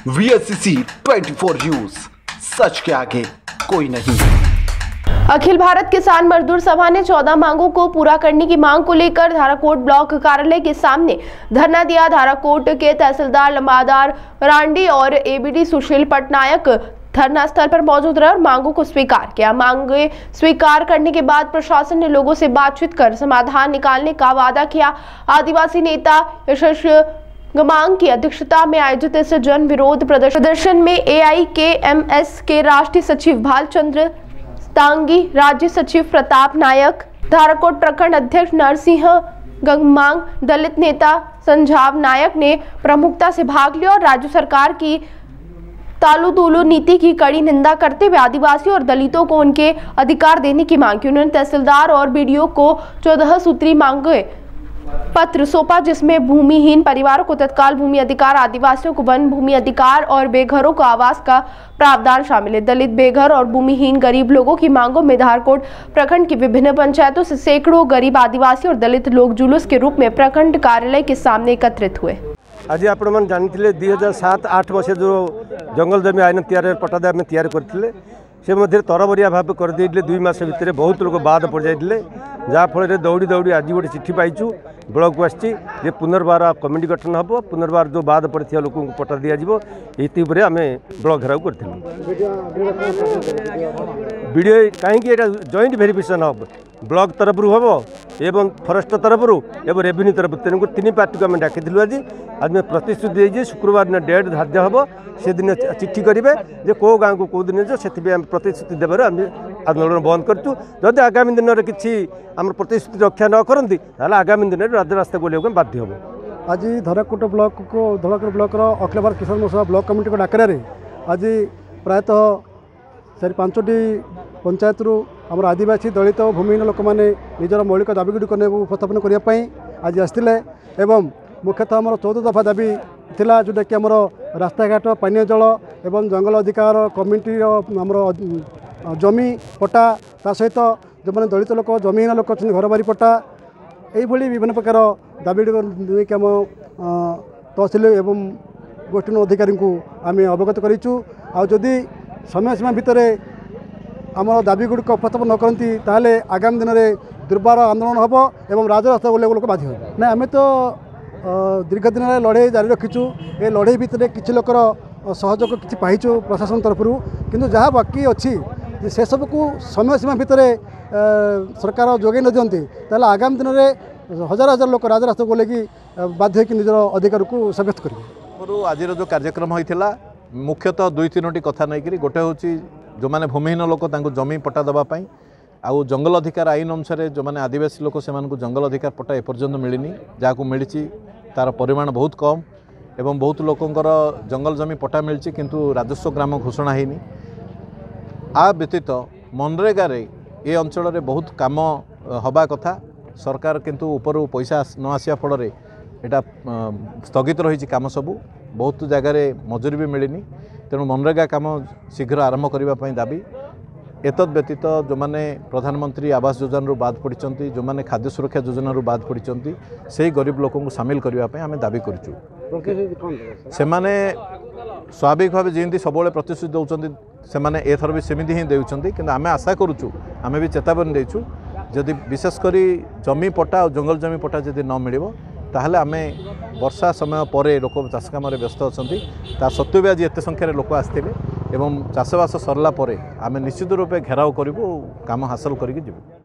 VSCC 24 news, सच के आगे कोई नहीं। अखिल भारत किसान मजदूर सभा ने 14 मांगों को पूरा करने की मांग को लेकर धाराकोट ब्लॉक कार्यालय के सामने धरना दिया। धाराकोट के तहसीलदार लंबादार रांडी और एबीडी सुशील पटनायक धरना स्थल पर मौजूद रहे और मांगों को स्वीकार किया। मांगे स्वीकार करने के बाद प्रशासन ने लोगों से बातचीत कर समाधान निकालने का वादा किया। आदिवासी नेता यशस गमांग की अध्यक्षता में आयोजित इस जन विरोध प्रदर्शन में AIKMS के राष्ट्रीय सचिव भालचंद्र तांगी, राज्य सचिव प्रताप नायक, धाराकोट प्रखंड अध्यक्ष नरसिंह गंगमांग, दलित नेता संजाब नायक ने प्रमुखता से भाग लिया और राज्य सरकार की तालू तूलू नीति की कड़ी निंदा करते हुए आदिवासियों और दलितों को उनके अधिकार देने की मांग की। उन्होंने तहसीलदार और BDO को 14 सूत्री मांगे पत्र सौंपा, जिसमें भूमिहीन परिवारों को तत्काल भूमि अधिकार, आदिवासियों को वन भूमि अधिकार और बेघरों को आवास का प्रावधान शामिल है। दलित, बेघर और भूमिहीन गरीब लोगों की मांगों में धाराकोट प्रखंड की विभिन्न पंचायतों से सैकड़ों गरीब आदिवासी और दलित लोग जुलूस के रूप में प्रखंड कार्यालय के सामने एकत्रित हुए। आज आपण मैंने जानते 2007-8 मसीह जो जंगल जमी आईन तैयार पट्टादार आम तैयार करते से मध्य तरबरिया भाव करदे 2 मास भितर बहुत लोग बाद पड़ जाते, जहाँफल दौड़ी दौड़ी आज गोटे चिठी पाइचु ब्लॉक को आसी पुनर्बार कमिटी गठन हम, पुनर्बार जो बाद पड़ता लोक पट्टा दिज्व ये आम ब्लॉक घेराव करूँ। वीडियो कहीं जॉइंट वेरिफिकेशन हम ब्लॉक तरफ हम एवं फॉरेस्ट तरफ एवं रेवेन्यू तरफ तेणुक 3 पार्टी को आम डाक आज आज प्रतिश्रुति देजे शुक्रवार दिन डेट धार्य हम से दिन चिट्ठी करेंगे जे कौ गाँव को कौ दिन से प्रतिश्रुति देवर आम आंदोलन बंद करूँ। जदि आगामी दिन में किसी आम प्रतिश्रुति रक्षा न करती आगामी दिन में राजरास्ता बोलिया बाध्य हम। आज धाराकोट ब्लॉक को धाराकोट ब्लॉक अखिल भारत किसान मजदूर ब्लॉक कमिटी को डाकरे आज प्रायतः 4-5टी पंचायत आम आदिवासी दलित और भूमिहीन लोक मैंने निजर मौलिक दाबीगुड़ी उपस्थापन करने आज आसते एवं मुख्यतः आम 14 दफा दाबी थिला जोटा कि आमर रास्ताघाट, पानीय जल एवं जंगल अधिकार कमिटी आमर जमी पट्टा ता सहित जो मैंने दलित लोक जमीन लोक अच्छे घर बारी पट्टा यही विभिन्न प्रकार दाबी लेकिन आम तहसिल एवं गोष्ठी अधिकारी को आम अवगत करूँ। आदि समय सीमा भितर आम दाबीगुड़िक उपस्थापन न करती ताले आगामी दिन में दुर्बार आंदोलन हम एवं राजरास्ता बोले लोक बाध्य हो ना। आम तो दीर्घ दिन लड़े जारी रखीचु। ये लड़े भितर किसी लोकर सहयोग किसी पाइचु प्रशासन तरफ किंतु जहाँ बाकी अच्छी से सब को समय सीमा भितर सरकार जोगे न दिखती ताले आगामी दिन में हजार हजार लोक राजरास्ता बोले कि बाध्य कि निजर अधिकार को सब्यस्त करेंगे। आज जो कार्यक्रम होता मुख्यतः 2-3टी कथा नहीं गोटे हूँ जो मैंने भूमिहीन लोक जमी पट्टा देवाई आउ जंगल अधिकार आईन अनुसार जो मैंने आदिवासी लोक से जंगल अधिकार पट्टा एपर्यंत मिलनी, जहाँ को मिली तार परिमाण बहुत कम एवं बहुत लोकंकर जंगल जमी पट्टा मिली किंतु राजस्व ग्राम घोषणा होनी। आ व्यतीत मनरेगा रे ये अंचल रे बहुत काम हवा कथा सरकार किंतु ऊपर पैसा न आसिया फल एटा स्थगित रही काम सबू बहुत जगार मजूरी भी मिलनी। तेणु मनरेगा काम शीघ्र आरंभ करने दाबी। एतद व्यतीत जो मैंने प्रधानमंत्री आवास योजना बाद पड़ी, जो मैंने खाद्य सुरक्षा योजना बाद पड़ी से गरीब लोक सामिल करने आम दाबी करूँ। से स्वाभाविक भाव जमी सब प्रतिश्रुति दौरान से एथर भी सेमती ही देउछंती किंतु आम आशा करूँ आम भी चेतावनी देचु जदि विशेषकर जमी पट्टा और जंगल जमी पट्टा जदि न मिल ताहले आमे वर्षा समय पर लोक चाष कम व्यस्त अच्छा ता सत्वे भी आज एत संख्यार लोक आसते एवं चाषबास सरला आमे निश्चित रूपे घेराव करूँ काम हासिल करके जीवु।